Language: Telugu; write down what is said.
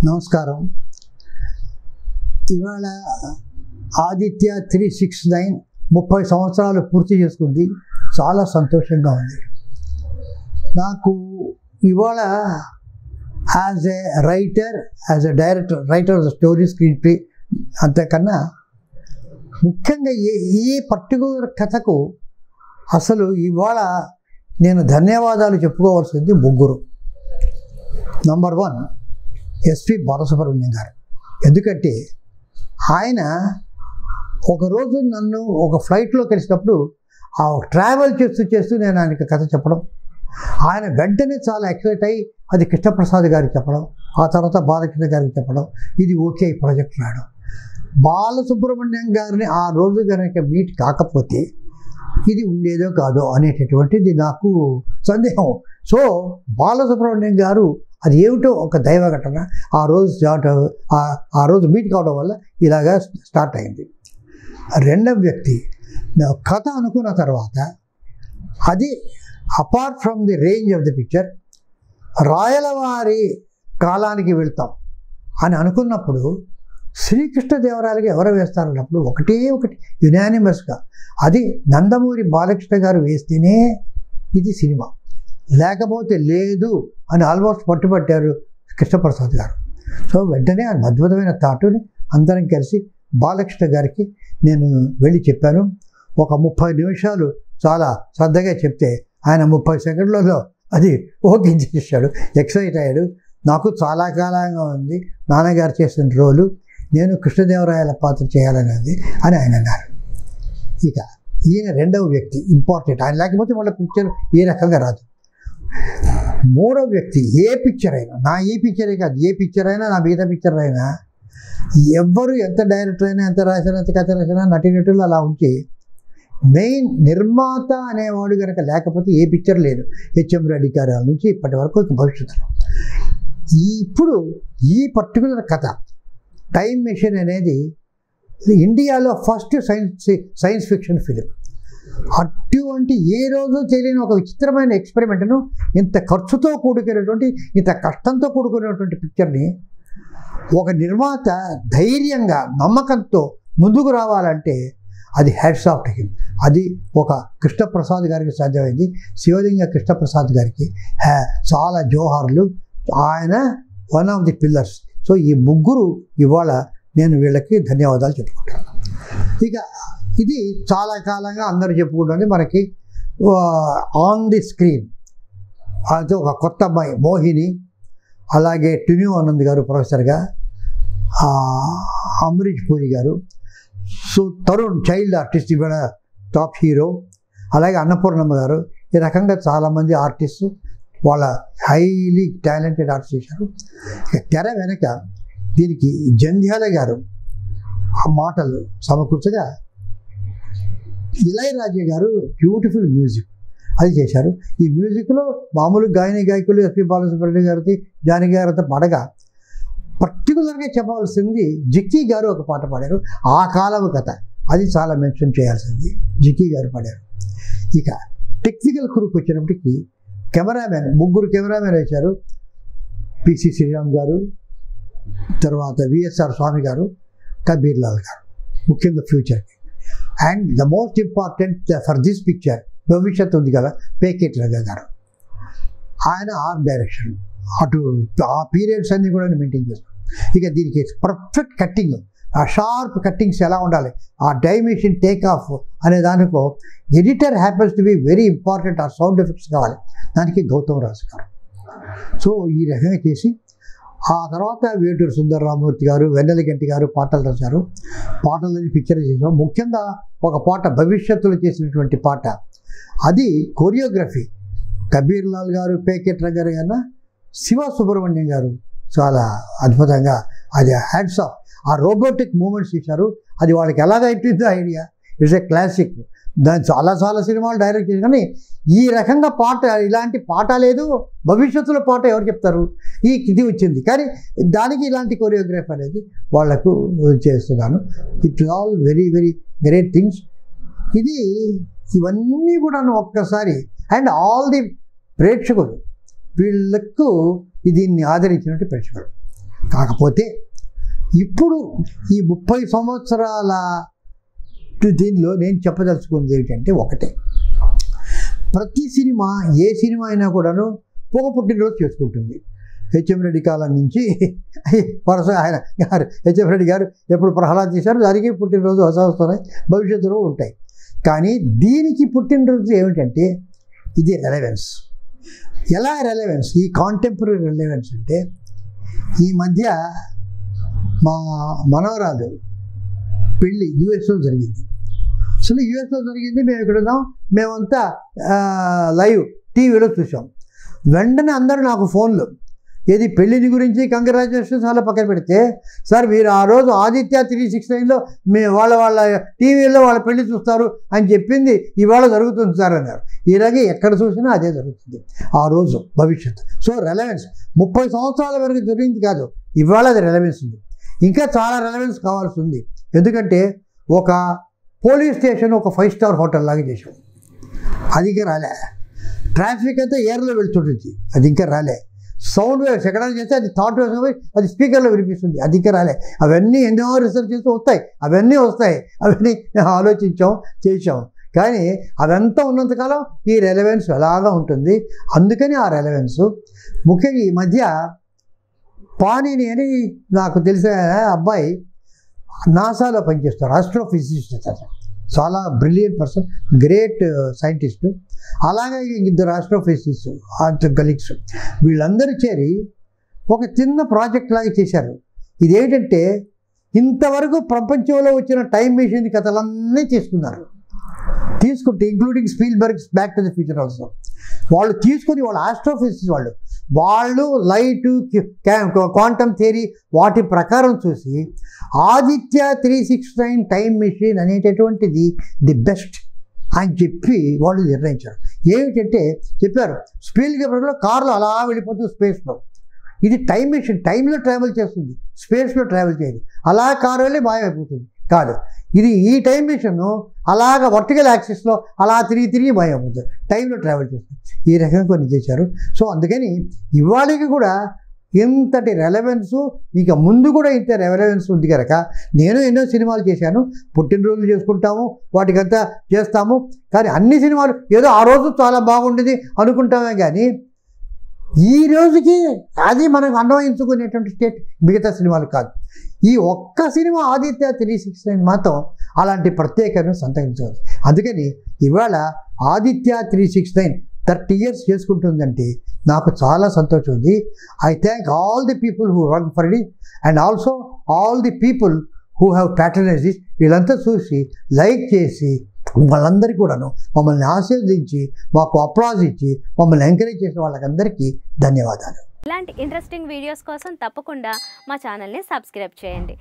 నమస్కారం. ఇవాళ ఆదిత్య 369 30 సంవత్సరాలు పూర్తి చేసుకుంది. చాలా సంతోషంగా ఉంది నాకు. ఇవాళ as a writer, as a director, writer of story, screen play, అంతకన్నా ముఖ్యంగా ఈ పర్టికులర్ కథకు అసలు ఇవాళ నేను ధన్యవాదాలు చెప్పుకోవాల్సింది ముగ్గురు. నంబర్ 1 ఎస్పి బాలసుబ్రహ్మణ్యం గారు. ఎందుకంటే ఆయన ఒకరోజు నన్ను ఒక ఫ్లైట్లో కలిసినప్పుడు ఆ ట్రావెల్ చేస్తూ నేను ఆయనకి కథ చెప్పడం, ఆయన వెంటనే చాలా ఎక్సైట్ అయ్యి అది కృష్ణప్రసాద్ గారికి చెప్పడం, ఆ తర్వాత బాలకృష్ణ గారికి చెప్పడం, ఇది ఓకే ప్రాజెక్ట్ రావడం. బాలసుబ్రహ్మణ్యం గారిని ఆ రోజు కనుక మీట్ కాకపోతే ఇది ఉండేదో కాదో అనేటటువంటిది నాకు సందేహం. సో బాలసుబ్రహ్మణ్యం గారు అది ఏమిటో ఒక దైవ ఘటన. ఆ రోజు మీట్ కావడం వల్ల ఇలాగా స్టార్ట్ అయింది. రెండవ వ్యక్తి, మేము కథ అనుకున్న తర్వాత అది apart from the range of the picture, రాయలవారి కాలానికి వెళ్తాం అని అనుకున్నప్పుడు శ్రీకృష్ణదేవరాయలకి ఎవరు వేస్తారన్నప్పుడు ఒకటి యునానిమస్గా అది నందమూరి బాలకృష్ణ గారు వేస్తేనే ఇది సినిమా, లేకపోతే లేదు అని ఆల్మోస్ట్ పట్టుబట్టారు కృష్ణప్రసాద్ గారు. సో వెంటనే ఆ అద్భుతమైన థాటుని అందరం కలిసి బాలకృష్ణ గారికి నేను వెళ్ళి చెప్పాను. ఒక 30 నిమిషాలు చాలా శ్రద్ధగా చెప్తే ఆయన 30 సెకండ్లలో అది ఓకే చేశాడు. ఎక్సైట్ అయ్యాడు. నాకు చాలా కాలంగా ఉంది నాన్నగారు చేసిన రోలు, నేను కృష్ణదేవరాయల పాత్ర చేయాలనేది అని ఆయన అన్నారు. ఇక ఈయన రెండవ వ్యక్తి ఇంపార్టెంట్. ఆయన లేకపోతే వాళ్ళ పిక్చర్ ఏ రకంగా రాదు. మూడవ వ్యక్తి, ఏ పిక్చర్ అయినా, నా ఈ పిక్చరే కాదు, ఏ పిక్చర్ అయినా, నా మిగతా పిక్చర్ అయినా, ఎవ్వరు ఎంత డైరెక్టర్ అయినా, ఎంత రాసినా, ఎంత కథ రాసినా, నటీనటులు అలా ఉంచి మెయిన్ నిర్మాత అనేవాడు కనుక లేకపోతే ఏ పిక్చర్ లేదు. హెచ్ఎం రెడ్డి గారి నుంచి ఇప్పటి వరకు భవిష్యత్తులో ఇప్పుడు ఈ పర్టికులర్ కథ టైం మెషిన్ అనేది ఇండియాలో ఫస్ట్ సైన్స్ ఫిక్షన్ ఫిలిం. అటువంటి ఏ రోజు తెలియని ఒక విచిత్రమైన ఎక్స్పెరిమెంట్ను, ఇంత ఖర్చుతో కూడుకునేటువంటి, ఇంత కష్టంతో కూడుకునేటువంటి పిక్చర్ని ఒక నిర్మాత ధైర్యంగా నమ్మకంతో ముందుకు రావాలంటే అది హ్యాట్స్ ఆఫ్ టు హిమ్. అది ఒక కృష్ణప్రసాద్ గారికి సాధ్యమైంది. శివలింగ కృష్ణప్రసాద్ గారికి చాలా జోహార్లు. ఆయన one of the pillars. So ఈ ముగ్గురు ఇవాళ నేను వీళ్ళకి ధన్యవాదాలు చెప్పుకుంటాను. ఇక ఇది చాలా కాలంగా అందరూ చెప్పుకుంటుంది మనకి ఆన్ ది స్క్రీన్. అది ఒక కొత్త అమ్మాయి మోహిని, అలాగే టిన్యూ ఆనంద్ గారు ప్రొఫెసర్గా, అమరీష్ పూరి గారు, సో తరుణ్ చైల్డ్ ఆర్టిస్ట్ ఇవాళ టాప్ హీరో, అలాగే అన్నపూర్ణమ్మ గారు. ఈ రకంగా చాలామంది ఆర్టిస్టు వాళ్ళ హైలీ టాలెంటెడ్ ఆర్టిస్ట్ చేశారు. ఇక తెర వెనక దీనికి జంధ్యాల గారు ఆ మాటలు సమకూర్చగా, ఇళయరాజా గారు బ్యూటిఫుల్ మ్యూజిక్ అది చేశారు. ఈ మ్యూజిక్లో మామూలు గాయకులు ఎస్పి బాలసుబ్రహ్మణ్యం గారికి, జానకి గారితో పాడగా పర్టికులర్గా చెప్పవలసింది జిక్కీ గారు ఒక పాట పాడారు. ఆ కాలం కథ అది చాలా మెన్షన్ చేయాల్సింది, జిక్కీ గారు పాడారు. ఇక టెక్నికల్ క్రూకి వచ్చినప్పటికీ కెమెరామెన్, ముగ్గురు కెమెరామెన్ వేశారు. పిసి శ్రీరామ్ గారు, తర్వాత విఎస్ఆర్ స్వామి గారు, కబీర్ లాల్ గారు, ముఖ్యంగా ఫ్యూచర్కి. And the most important for this picture భవిష్యత్ ఉంది కదా, పేకెట్ రఘ గారు. ఆయన ఆర్ట్ డైరెక్షన్ అటు ఆ పీరియడ్స్ అన్నీ కూడా మెయింటైన్ చేస్తాడు. ఇక దీనికి పర్ఫెక్ట్ కట్టింగ్, ఆ షార్ప్ కట్టింగ్స్ ఎలా ఉండాలి, ఆ డైమెన్షన్ టేక్ ఆఫ్ అనే దానికో editor happens to be very important. ఆ సౌండ్ ఎఫెక్ట్స్ కావాలి, దానికి గౌతమ్ రాజు గారు. సో ఈ రకంగా చేసి ఆ తర్వాత వేటూరు సుందరరామూర్తి గారు, వెన్నెలగంటి గారు పాటలు రాశారు. పాటలని పిక్చర్ చేసాం. ముఖ్యంగా ఒక పాట భవిష్యత్తులో చేసినటువంటి పాట, అది కొరియోగ్రఫీ కబీర్ లాల్ గారు, పేకెట్ రఘ గారు కన్నా శివ సుబ్రహ్మణ్యం గారు చాలా అద్భుతంగా అది హ్యాండ్స్ ఆఫ్. ఆ రోబోటిక్ మూమెంట్స్ చేశారు. అది వాళ్ళకి ఎలాగైతుందో ఐడియా. It's a classic. దాన్ని చాలా సినిమాలు డైరెక్ట్ చేసి, కానీ ఈ రకంగా పాట, ఇలాంటి పాట లేదు. భవిష్యత్తులో పాట ఎవరు చెప్తారు? ఇది వచ్చింది, కానీ దానికి ఇలాంటి కొరియోగ్రఫీ అనేది వాళ్లకు చేస్తున్నాను. It's all very very great things. ఇవన్నీ కూడా ఒక్కసారి అండ్ ఆల్ ది ప్రేక్షకులు వీళ్ళకు దీన్ని ఆదరించినట్టు ప్రేక్షకులు కాకపోతే ఇప్పుడు ఈ 30 సంవత్సరాల దీనిలో నేను చెప్పదలుచుకున్నది ఏంటంటే ఒకటే, ప్రతి సినిమా ఏ సినిమా అయినా కూడాను ఒక పుట్టినరోజు చేసుకుంటుంది. హెచ్ఎం రెడ్డి కాలం నుంచి వరుస ఆయన గారు హెచ్ఎం రెడ్డి గారు ఎప్పుడు ప్రహ్లాద్ చేశారు, దానికి పుట్టినరోజు వస్తున్నాయి, భవిష్యత్తులో ఉంటాయి. కానీ దీనికి పుట్టినరోజు ఏమిటంటే ఇది రెలవెన్స్. ఎలా రెలవెన్స్? ఈ కాంటెంపరీ రెలవెన్స్ అంటే ఈ మధ్య మా మనవరాలు పెళ్ళి యూఎస్లో జరిగింది. అసలు యూఎస్లో జరిగింది, మేము ఇక్కడ ఉన్నాం, మేమంతా లైవ్ టీవీలో చూసాం. వెంటనే అందరూ నాకు ఫోన్లు, ఏది పెళ్ళిని గురించి కంగ్రాచులేషన్స్ అలా పక్కన పెడితే, సార్ మీరు ఆ రోజు ఆదిత్య 369లో వాళ్ళ టీవీలో వాళ్ళ పెళ్లి చూస్తారు అని చెప్పింది ఇవాళ జరుగుతుంది సార్ అన్నారు. ఇలాగే ఎక్కడ చూసినా అదే జరుగుతుంది ఆ రోజు భవిష్యత్తు. సో రెలవెన్స్ 30 సంవత్సరాల వరకు జరిగింది కాదు, ఇవాళ అది రెలవెన్స్ ఉంది. ఇంకా చాలా రెలవెన్స్ కావాల్సి ఉంది. ఎందుకంటే ఒక పోలీస్ స్టేషన్ ఒక 5 స్టార్ హోటల్ లాగా చేసాం, అది ఇంకా రాలే. ట్రాఫిక్ అంతా ఎయిర్లో వెళ్తుంటుంది, అది ఇంకా రాలే. సౌండ్ వేవ్స్ ఎక్కడైనా చేస్తే అది థాట్ వేవ్స్ పోయి అది స్పీకర్లో వినిపిస్తుంది, అది ఇంకా రాలే. అవన్నీ ఎన్నో రీసెర్చ్ చేస్తూ వస్తాయి, అవన్నీ వస్తాయి, అవన్నీ ఆలోచించాం, చేసాం. కానీ అదంతా ఉన్నంతకాలం ఈ రెలవెన్స్ అలాగా ఉంటుంది. అందుకని ఆ రెలవెన్స్ ముఖ్యంగా ఈ మధ్య పానీని అని నాకు తెలిసిన అబ్బాయి నాసాలో పనిచేస్తారు, ఆస్ట్రోఫిజిసిస్ట్, చాలా బ్రిలియంట్ పర్సన్, గ్రేట్ సైంటిస్ట్. అలాగే ఇద్దరు ఆస్ట్రోఫిజిసిస్ట్ కలీగ్స్, వీళ్ళందరూ చేరి ఒక చిన్న ప్రాజెక్ట్ లాగా చేశారు. ఇదేంటంటే ఇంతవరకు ప్రపంచంలో వచ్చిన టైం మెషిన్ కథలన్నీ తీసుకుంటే including Spielberg's back to the future also, వాళ్ళు తీసుకొని వాళ్ళ ఆస్ట్రోఫిజిక్స్ వాళ్ళు లైట్ క్వాంటమ్ థియరీ వాటి ప్రకారం చూసి ఆదిత్య 369 టైం మెషిన్ అనేటటువంటిది ది బెస్ట్ అని చెప్పి వాళ్ళు నిర్ణయించారు. ఏమిటంటే చెప్పారు, స్పీల్బర్గ్లో కార్లో అలా వెళ్ళిపోతుంది స్పేస్లో, ఇది టైం మెషిన్, టైంలో ట్రావెల్ చేస్తుంది, స్పేస్లో ట్రావెల్ చేయదు. అలా కారు వెళ్ళి మాయమైపోతుంది కాదు, ఇది ఈ టైం మెషిన్ అలాగ వర్టికల్ యాక్సిస్లో అలా తిరిగి మాయమైపోతుంది, టైంలో ట్రావెల్ చేస్తుంది. ఈ రకంగా కొన్ని చేశారు. సో అందుకని ఇవాళకి కూడా ఇంతటి రెలవెన్సు, ఇక ముందు కూడా ఇంత రెలవెన్స్ ఉంది కనుక నేను ఎన్నో సినిమాలు చేశాను, పుట్టినరోజులు చేసుకుంటాము, వాటికంతా చేస్తాము. కానీ అన్ని సినిమాలు ఏదో ఆ రోజు చాలా బాగుండేది అనుకుంటామే, కానీ ఈ రోజుకి అది మనకు అన్వయించుకునేటువంటి స్టేట్ మిగతా సినిమాలు కాదు. ఈ ఒక్క సినిమా ఆదిత్య 369 మాత్రం అలాంటి ప్రత్యేకతను సంతరించుకుంది. అందుకని ఇవాళ ఆదిత్య 369 30 years చేసుకుంటుందంటే నాకు చాలా సంతోషం ఉంది. I thank all the people who work for it and also all the people who have patronised it. వీళ్ళంతా చూసి లైక్ చేసి వాళ్ళందరికీ కూడాను మమ్మల్ని ఆశీర్వదించి మాకు అప్లాజ్ ఇచ్చి మమ్మల్ని ఎంకరేజ్ చేసిన వాళ్ళకందరికీ ధన్యవాదాలు. ఇలాంటి ఇంట్రెస్టింగ్ వీడియోస్ కోసం తప్పకుండా మా ఛానల్ని సబ్స్క్రైబ్ చేయండి.